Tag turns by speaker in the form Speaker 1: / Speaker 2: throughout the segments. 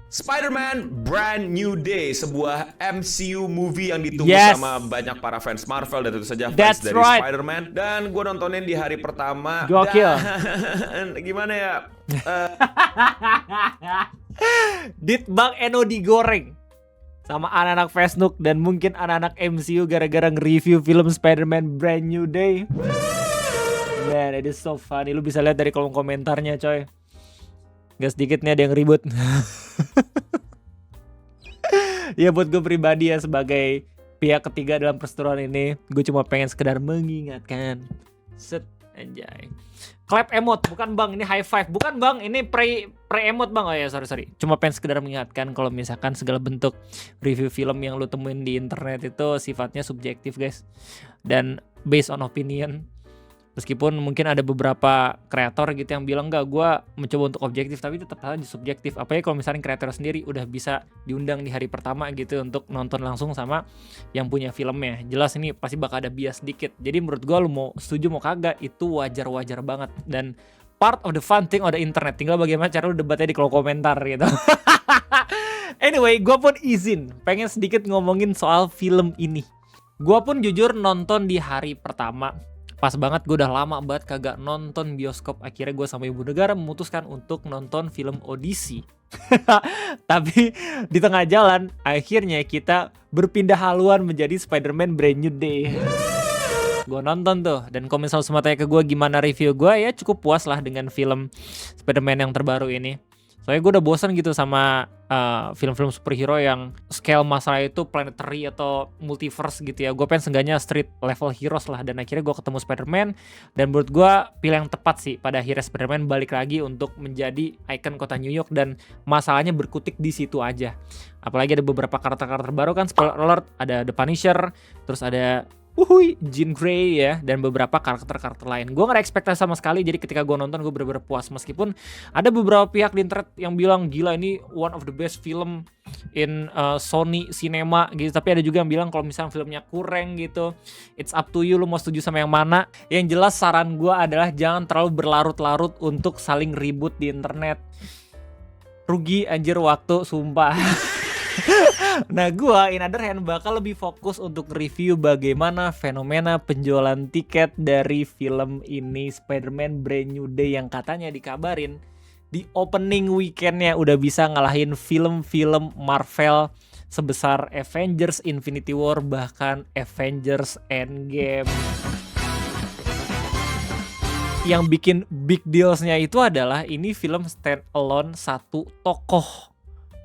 Speaker 1: Spider-Man Brand New Day, sebuah MCU movie yang ditunggu sama banyak para fans Marvel dan tentu saja fans dari Spider-Man. Dan gue nontonin di hari pertama.
Speaker 2: Gokil.
Speaker 1: Dan gimana ya?
Speaker 2: Ditbang Eno digoreng sama anak-anak Facebook dan mungkin anak-anak MCU gara-gara nge-review film Spider-Man Brand New Day. Man, it is so funny. Lu bisa lihat dari kolom komentarnya, coy. Gak sedikit nih ada yang ribut. Ya buat gue pribadi ya sebagai pihak ketiga dalam perseteruan ini, gue cuma pengen sekedar mengingatkan. Set anjay. Clap emote, bukan bang, ini high five. Bukan bang, ini pre emote bang. Oh ya sorry. Cuma pengen sekedar mengingatkan kalau misalkan segala bentuk review film yang lu temuin di internet itu sifatnya subjektif guys. Dan based on opinion. Meskipun mungkin ada beberapa kreator gitu yang bilang enggak, gue mencoba untuk objektif, tapi tetap aja subjektif. Apalagi kalau misalnya kreator sendiri udah bisa diundang di hari pertama gitu untuk nonton langsung sama yang punya filmnya. Jelas ini pasti bakal ada bias sedikit. Jadi menurut gue lu mau setuju mau kagak itu wajar-wajar banget. Dan part of the fun thing of the internet. Tinggal bagaimana cara lu debatnya di kolom komentar gitu. Anyway, gue pun izin pengen sedikit ngomongin soal film ini. Gue pun jujur nonton di hari pertama. Pas banget gue udah lama banget kagak nonton bioskop. Akhirnya gue sama ibu negara memutuskan untuk nonton film Odyssey. Tapi di tengah jalan akhirnya kita berpindah haluan menjadi Spider-Man Brand New Day. Gue nonton tuh. Dan kalau misalnya semua tanya ke gue gimana review gue, ya cukup puas lah dengan film Spider-Man yang terbaru ini. Soalnya gue udah bosan gitu sama film-film superhero yang scale masalah itu planetary atau multiverse gitu ya. Gue pengen seenggaknya street level heroes lah. Dan akhirnya gue ketemu Spider-Man. Dan menurut gue pilihan yang tepat sih. Pada akhirnya Spider-Man balik lagi untuk menjadi ikon kota New York. Dan masalahnya berkutik di situ aja. Apalagi ada beberapa karakter-karakter baru kan. Spoiler alert, ada The Punisher. Terus ada Jean Grey ya, dan beberapa karakter-karakter lain. Gue gak ada ekspektasi sama sekali, jadi ketika gue nonton gue bener-bener puas. Meskipun ada beberapa pihak di internet yang bilang gila ini one of the best film in Sony Cinema gitu. Tapi ada juga yang bilang kalau misalnya filmnya kurang gitu. It's up to you, lu mau setuju sama yang mana. Yang jelas saran gue adalah jangan terlalu berlarut-larut untuk saling ribut di internet. Rugi anjir waktu, sumpah. Nah gue in other hand bakal lebih fokus untuk review bagaimana fenomena penjualan tiket dari film ini Spider-Man Brand New Day yang katanya dikabarin di opening weekendnya udah bisa ngalahin film-film Marvel sebesar Avengers Infinity War bahkan Avengers Endgame. Yang bikin big dealsnya itu adalah ini film stand alone satu tokoh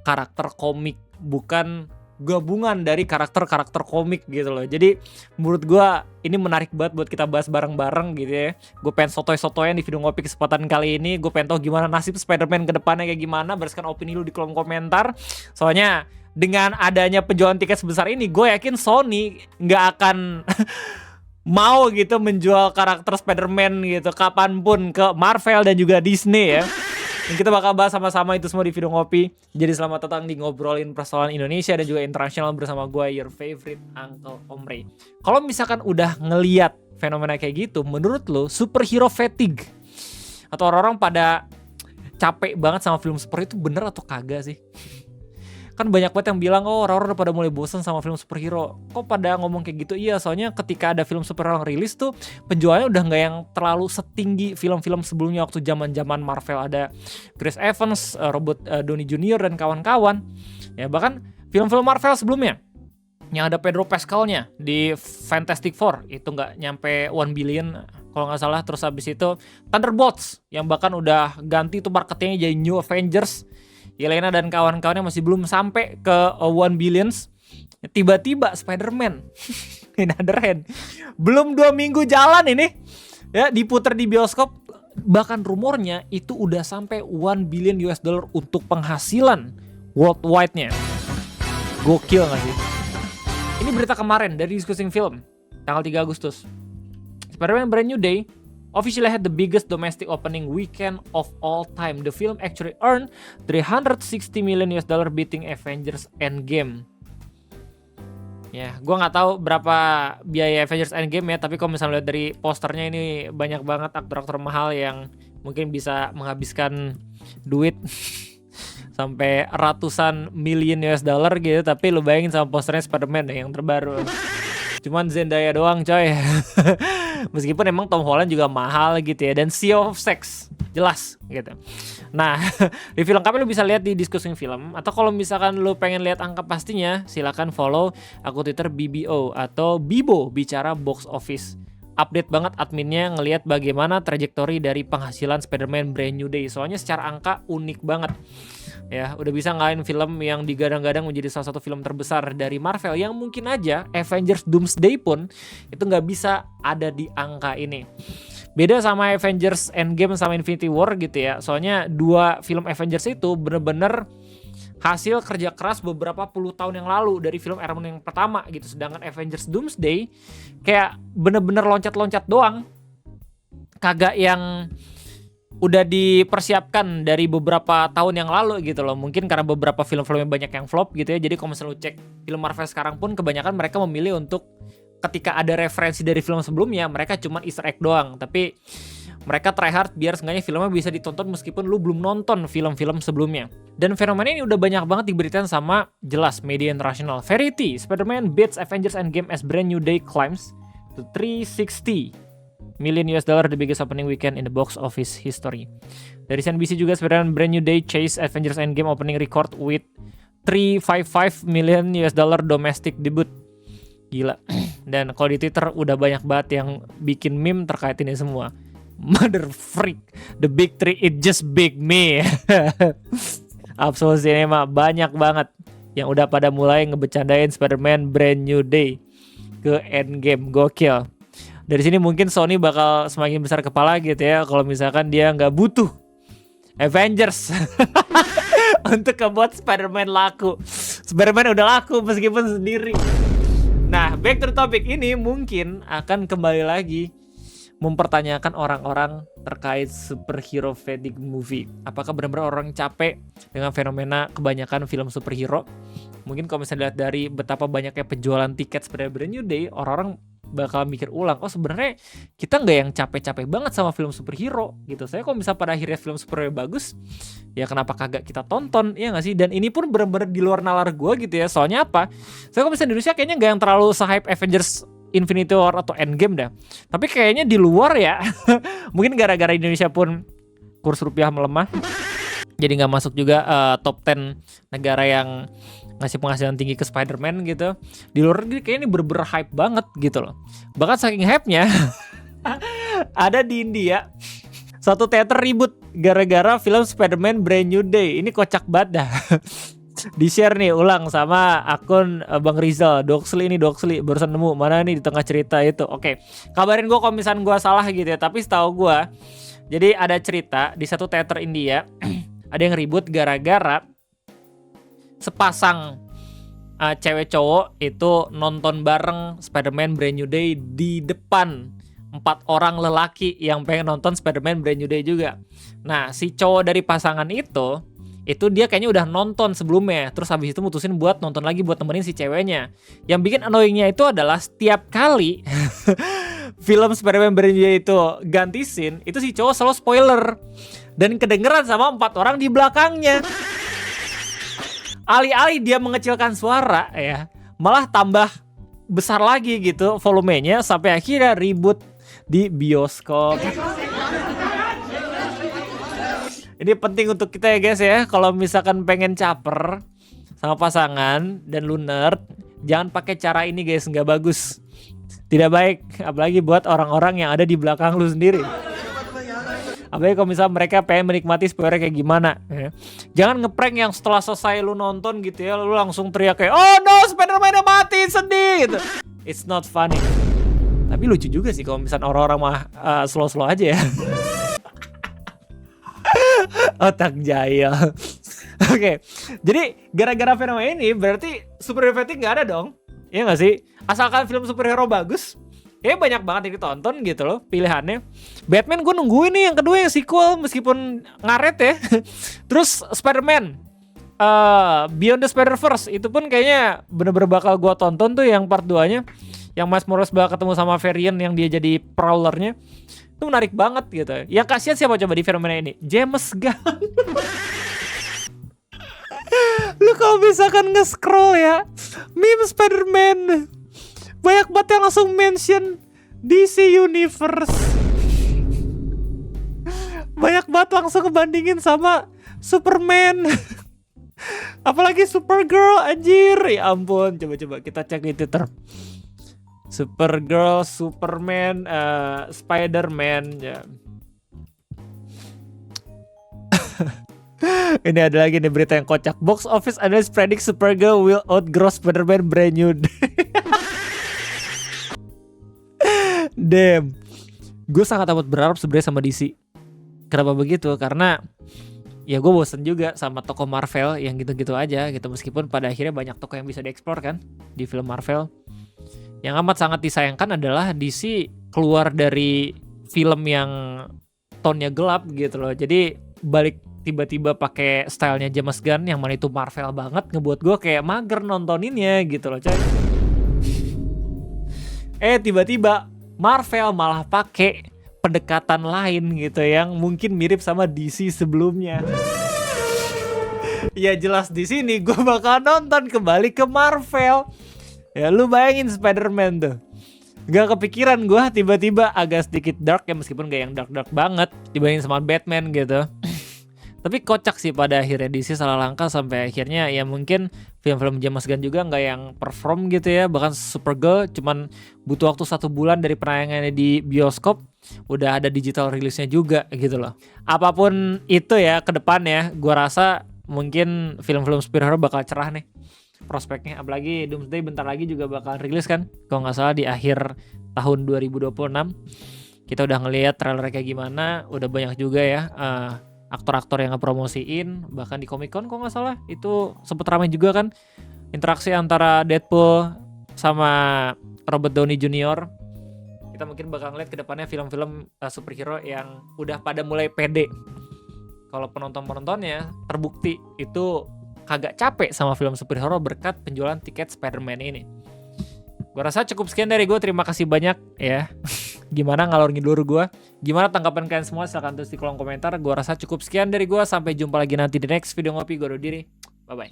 Speaker 2: karakter komik, bukan gabungan dari karakter-karakter komik gitu loh. Jadi menurut gue ini menarik banget buat kita bahas bareng-bareng gitu ya. Gue pengen sotoy-sotoyan di video ngopi kesempatan kali ini. Gue pengen tahu gimana nasib Spider-Man ke depannya kayak gimana. Berdasarkan opini lu di kolom komentar. Soalnya dengan adanya penjualan tiket sebesar ini, gue yakin Sony gak akan mau gitu menjual karakter Spider-Man gitu kapanpun ke Marvel dan juga Disney ya. Dan kita bakal bahas sama-sama itu semua di video ngopi. Jadi selamat datang di Ngobrolin Persoalan Indonesia dan juga internasional bersama gue, your favorite Uncle Omre. Kalau misalkan udah ngeliat fenomena kayak gitu, menurut lo superhero fatigue atau orang-orang pada capek banget sama film superhero itu bener atau kagak sih? Kan banyak banget yang bilang, oh orang-orang udah pada mulai bosan sama film superhero. Kok pada ngomong kayak gitu? Iya, soalnya ketika ada film superhero yang rilis tuh penjualannya udah gak yang terlalu setinggi film-film sebelumnya waktu zaman-zaman Marvel. Ada Chris Evans, Robert Downey Jr. dan kawan-kawan. Ya bahkan film-film Marvel sebelumnya yang ada Pedro Pascal-nya di Fantastic Four itu gak nyampe 1 billion kalau gak salah. Terus habis itu Thunderbolts yang bahkan udah ganti tuh marketingnya jadi New Avengers. Yelena dan kawan-kawannya masih belum sampai ke 1 billions. Tiba-tiba Spider-Man in other hand belum 2 minggu jalan ini ya diputar di bioskop. Bahkan rumornya itu udah sampai 1 billion US dollar untuk penghasilan worldwide-nya. Gokil gak sih? Ini berita kemarin dari Discussing Film tanggal 3 Agustus. Spider-Man Brand New Day officially had the biggest domestic opening weekend of all time. The film actually earned 360 million US dollar beating Avengers Endgame. Ya, gue nggak tahu berapa biaya Avengers Endgame ya, tapi kalau misalnya lihat dari posternya ini banyak banget aktor-aktor mahal yang mungkin bisa menghabiskan duit. sampai ratusan million US dollar gitu, tapi lu bayangin sama posternya Spider-Man deh yang terbaru. Cuman Zendaya doang coy. Meskipun emang Tom Holland juga mahal gitu ya. Dan Sea of Sex jelas gitu. Nah, review lengkapnya lu bisa lihat di Discussing Film. Atau kalau misalkan lu pengen lihat angka pastinya, silakan follow akun Twitter BBO atau Bibo, bicara box office. Update banget adminnya ngelihat bagaimana trajektori dari penghasilan Spider-Man Brand New Day. Soalnya secara angka unik banget. Ya, udah bisa ngalahin film yang digadang-gadang menjadi salah satu film terbesar dari Marvel, yang mungkin aja Avengers Doomsday pun itu nggak bisa ada di angka ini. Beda sama Avengers Endgame sama Infinity War gitu ya. Soalnya dua film Avengers itu bener-bener hasil kerja keras beberapa puluh tahun yang lalu dari film Iron Man yang pertama gitu. Sedangkan Avengers Doomsday kayak bener-bener loncat-loncat doang. Kagak yang udah dipersiapkan dari beberapa tahun yang lalu gitu loh. Mungkin karena beberapa film-filmnya banyak yang flop gitu ya. Jadi kalau misalnya lu cek film Marvel sekarang pun kebanyakan mereka memilih untuk ketika ada referensi dari film sebelumnya, mereka cuma easter egg doang. Tapi mereka try hard biar seenggaknya filmnya bisa ditonton meskipun lu belum nonton film-film sebelumnya. Dan fenomena ini udah banyak banget diberitain sama jelas media internasional. Variety, Spider-Man beats Avengers Endgame as Brand New Day climbs to 360 million US dollar, the biggest opening weekend in the box office history. Dari CNBC juga, Spider-Man Brand New Day chase Avengers Endgame opening record with 355 million US dollar domestic debut. Gila. Dan kalau di Twitter udah banyak banget yang bikin meme terkait ini semua. Mother freak, the big three, it just big me. Absol Cinema banyak banget yang udah pada mulai ngebecandain Spider-Man Brand New Day ke Endgame. Gokil. Dari sini mungkin Sony bakal semakin besar kepala gitu ya kalau misalkan dia nggak butuh Avengers untuk membuat Spider-Man laku. Spider-Man udah laku meskipun sendiri. Nah, back to the topic ini mungkin akan kembali lagi mempertanyakan orang-orang terkait superhero fatigue movie. Apakah benar-benar orang capek dengan fenomena kebanyakan film superhero? Mungkin kalau misalnya lihat dari betapa banyaknya penjualan tiket Spider-Man New Day, orang-orang bakal mikir ulang, oh sebenarnya kita nggak yang capek-capek banget sama film superhero gitu. Saya kalau misalnya pada akhirnya film superhero bagus, ya kenapa kagak kita tonton, ya nggak sih? Dan ini pun benar-benar di luar nalar gue gitu ya. Soalnya apa? Saya kalau misalnya di Indonesia kayaknya nggak yang terlalu se-hype Avengers Infinity War atau Endgame dah. Tapi kayaknya di luar ya, mungkin gara-gara Indonesia pun kurs rupiah melemah, jadi nggak masuk juga top 10 negara yang ngasih penghasilan tinggi ke Spider-Man gitu. Di luar negeri kayaknya ini bener-bener hype banget gitu loh. Bahkan saking hype-nya ada di India satu teater ribut gara-gara film Spider-Man Brand New Day. Ini kocak banget dah. Di-share nih ulang sama akun Bang Rizal. Doxley barusan nemu mana nih di tengah cerita itu. Oke, kabarin gue kalau misalnya gue salah gitu ya. Tapi setahu gue, jadi ada cerita di satu teater India ada yang ribut gara-gara sepasang cewek cowok itu nonton bareng Spider-Man Brand New Day di depan 4 orang lelaki yang pengen nonton Spider-Man Brand New Day juga. Nah, si cowok dari pasangan itu dia kayaknya udah nonton sebelumnya. Terus habis itu mutusin buat nonton lagi buat nemenin si ceweknya. Yang bikin annoyingnya itu adalah setiap kali film Spider-Man Brand New Day itu ganti scene, itu si cowok selalu spoiler. Dan kedengeran sama 4 orang di belakangnya. Alih-alih dia mengecilkan suara ya, malah tambah besar lagi gitu volumenya sampai akhirnya ribut di bioskop. Ini penting untuk kita ya guys ya, kalau misalkan pengen caper sama pasangan dan lu nerd, jangan pakai cara ini guys, nggak bagus. Tidak baik, apalagi buat orang-orang yang ada di belakang lu sendiri. Apalagi kalau misalnya mereka pengen menikmati spoiler kayak gimana ya. Jangan ngeprank yang setelah selesai lu nonton gitu ya, lu langsung teriak kayak, oh no, Spider-Man mati, sedih gitu. It's not funny. Tapi lucu juga sih kalau misalnya orang-orang mah slow-slow aja ya. Otak jaya. Oke, jadi gara-gara fenomena ini berarti superhero fatigue gak ada dong. Iya gak sih? Asalkan film superhero bagus, ya banyak banget yang ditonton gitu loh pilihannya. Batman gue nungguin nih yang kedua yang sequel meskipun ngaret ya. Terus Spider-Man Beyond the Spider-Verse itu pun kayaknya bener-bener bakal gue tonton tuh yang part 2-nya. Yang Miles Morales bakal ketemu sama Varian yang dia jadi Prowler-nya. Itu menarik banget gitu. Yang kasihan siapa coba di fenomena ini? James Gunn. Lu kalau misalkan nge-scroll ya, meme Spider-Man, banyak banget yang langsung mention DC Universe. Banyak banget langsung ngebandingin sama Superman. Apalagi Supergirl, anjir. Ya ampun, coba-coba kita cek di Twitter. Supergirl, Superman, Spider-Man ya. Ini ada lagi nih berita yang kocak. Box office analyst predict Supergirl will outgrow Spider-Man brand new. Damn. Gue sangat amat berharap sebenarnya sama DC. Kenapa begitu? Karena ya gue bosen juga sama tokoh Marvel yang gitu-gitu aja gitu. Meskipun pada akhirnya banyak tokoh yang bisa dieksplor kan di film Marvel. Yang amat sangat disayangkan adalah DC keluar dari film yang tone-nya gelap gitu loh. Jadi balik tiba-tiba pakai stylenya James Gunn yang mana itu Marvel banget, ngebuat gue kayak mager nontoninnya gitu loh coy. Tiba-tiba Marvel malah pakai pendekatan lain gitu yang mungkin mirip sama DC sebelumnya. Ya jelas di sini gue bakal nonton kembali ke Marvel. Ya lu bayangin Spider-Man tuh. Gak kepikiran gue tiba-tiba agak sedikit dark ya, meskipun gak yang dark-dark banget dibanding sama Batman gitu. Tapi kocak sih pada akhirnya DC salah langkah sampai akhirnya ya mungkin film-film James Gunn juga nggak yang perform gitu ya. Bahkan Supergirl cuman butuh waktu 1 bulan dari penayangannya di bioskop udah ada digital rilisnya juga gitu loh. Apapun itu ya ke depan ya, gua rasa mungkin film-film superhero bakal cerah nih prospeknya. Apalagi Doomsday bentar lagi juga bakal rilis kan, kalau nggak salah di akhir tahun 2026. Kita udah ngelihat trailer kayak gimana, udah banyak juga ya aktor-aktor yang ngepromosiin. Bahkan di Comic Con kalau nggak salah itu sempet ramai juga kan interaksi antara Deadpool sama Robert Downey Jr. Kita mungkin bakal ngeliat ke depannya film-film superhero yang udah pada mulai pede. Kalau penonton-penontonnya terbukti itu kagak capek sama film superhero berkat penjualan tiket Spider-Man ini. Gue rasa cukup sekian dari gue. Terima kasih banyak ya. Gimana ngalor ngidul gue? Gimana tanggapan kalian semua? Silahkan tulis di kolom komentar. Gue rasa cukup sekian dari gue. Sampai jumpa lagi nanti di next video ngopi. Gue undur diri. Bye-bye.